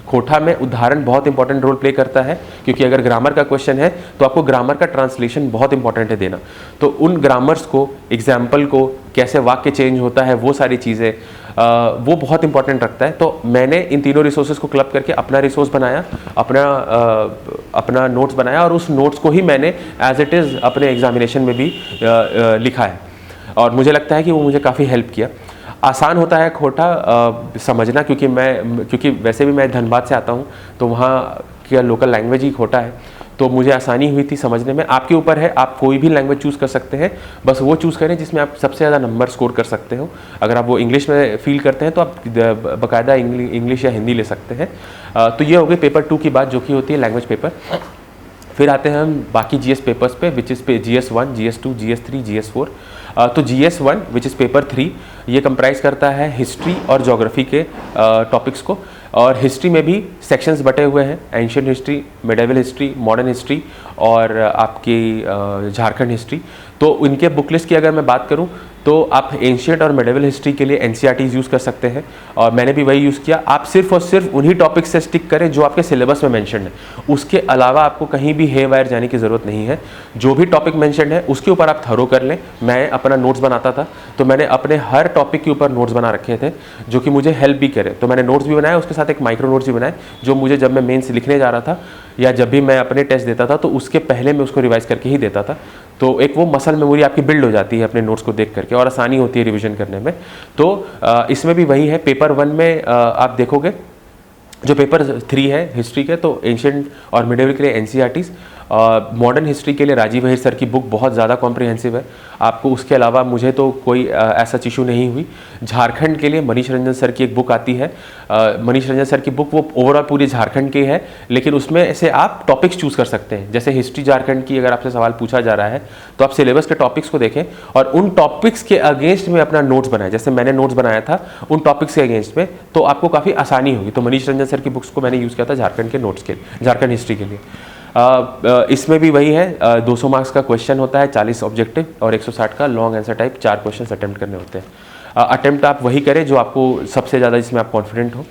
खोटा में उदाहरण बहुत इंपॉर्टेंट रोल प्ले करता है, क्योंकि अगर ग्रामर का क्वेश्चन है तो आपको ग्रामर का ट्रांसलेशन बहुत इंपॉर्टेंट है देना। तो उन ग्रामर्स को, एग्जाम्पल को, कैसे वाक्य चेंज होता है, वो सारी चीज़ें वो बहुत इंपॉर्टेंट रखता है। तो मैंने इन तीनों रिसोर्सेज को क्लब करके अपना रिसोर्स बनाया, अपना नोट्स बनाया, और उस नोट्स को ही मैंने एज इट इज़ अपने एग्जामिनेशन में भी लिखा है, और मुझे लगता है कि वो मुझे काफ़ी हेल्प किया। आसान होता है खोटा समझना, क्योंकि वैसे भी मैं धनबाद से आता हूँ, तो वहाँ का लोकल लैंग्वेज ही खोटा है, तो मुझे आसानी हुई थी समझने में। आपके ऊपर है, आप कोई भी लैंग्वेज चूज़ कर सकते हैं, बस वो चूज़ करें जिसमें आप सबसे ज़्यादा नंबर स्कोर कर सकते हो। अगर आप वो इंग्लिश में फील करते हैं तो आप बाकायदा इंग्लिश या हिंदी ले सकते हैं। तो ये हो गई पेपर 2 की बात, जो कि होती है लैंग्वेज पेपर। फिर आते हैं हम बाकी जीएस पेपर्स पे, विच इज़ पे GS1, GS2, GS3, GS4। तो GS1 विच इज़ पेपर 3, ये कंप्राइज करता है हिस्ट्री और ज्योग्राफी के टॉपिक्स को। और हिस्ट्री में भी सेक्शंस बटे हुए हैं, ancient history, medieval history, modern history और आपकी झारखंड हिस्ट्री। तो इनके बुक लिस्ट की अगर मैं बात करूं तो आप एंशियंट और मिडिवल हिस्ट्री के लिए NCERTs यूज़ कर सकते हैं, और मैंने भी वही यूज़ किया। आप सिर्फ और सिर्फ उन्हीं टॉपिक्स से स्टिक करें जो आपके सिलेबस में मेंशन है, उसके अलावा आपको कहीं भी हे वायर जाने की ज़रूरत नहीं है। जो भी टॉपिक मेंशन है उसके ऊपर आप थरो कर लें। मैं अपना नोट्स बनाता था, तो मैंने अपने हर टॉपिक के ऊपर नोट्स बना रखे थे जो कि मुझे हेल्प भी करे। तो मैंने नोट्स भी बनाए, उसके साथ एक माइक्रो नोट्स भी बनाए, जो मुझे जब मैं मेंस लिखने जा रहा था या जब भी मैं अपने टेस्ट देता था तो उसके पहले मैं उसको रिवाइज करके ही देता था। तो एक वो मसल मेमोरी आपकी बिल्ड हो जाती है अपने नोट्स को देख करके, और आसानी होती है रिवीजन करने में। तो इसमें भी वही है। पेपर 1 में आप देखोगे, जो पेपर 3 है हिस्ट्री के, तो एंशियंट और मिडिवल के लिए NCERTs, मॉडर्न हिस्ट्री के लिए राजीव अहिर सर की बुक बहुत ज़्यादा कॉम्प्रिहेंसिव है आपको। उसके अलावा मुझे तो कोई ऐसा इशू नहीं हुई। झारखंड के लिए मनीष रंजन सर की एक बुक आती है। मनीष रंजन सर की बुक वो ओवरऑल पूरी झारखंड की है, लेकिन उसमें से आप टॉपिक्स चूज़ कर सकते हैं। जैसे हिस्ट्री झारखंड की अगर आपसे सवाल पूछा जा रहा है तो आप सिलेबस के टॉपिक्स को देखें और उन टॉपिक्स के अगेंस्ट में अपना नोट्स बनाएं। जैसे मैंने नोट्स बनाया था उन टॉपिक्स के अगेंस्ट में, तो आपको काफ़ी आसानी होगी। तो मनीष रंजन सर की बुक्स को मैंने यूज़ किया था झारखंड के नोट्स के, झारखंड हिस्ट्री के लिए। इसमें भी वही है, 200 मार्क्स का क्वेश्चन होता है, 40 ऑब्जेक्टिव और 160 का long answer type, 4 question attempt करने होते हैं। अटेम्प्ट आप वही करें जो आपको सबसे ज़्यादा, जिसमें आप कॉन्फिडेंट हो।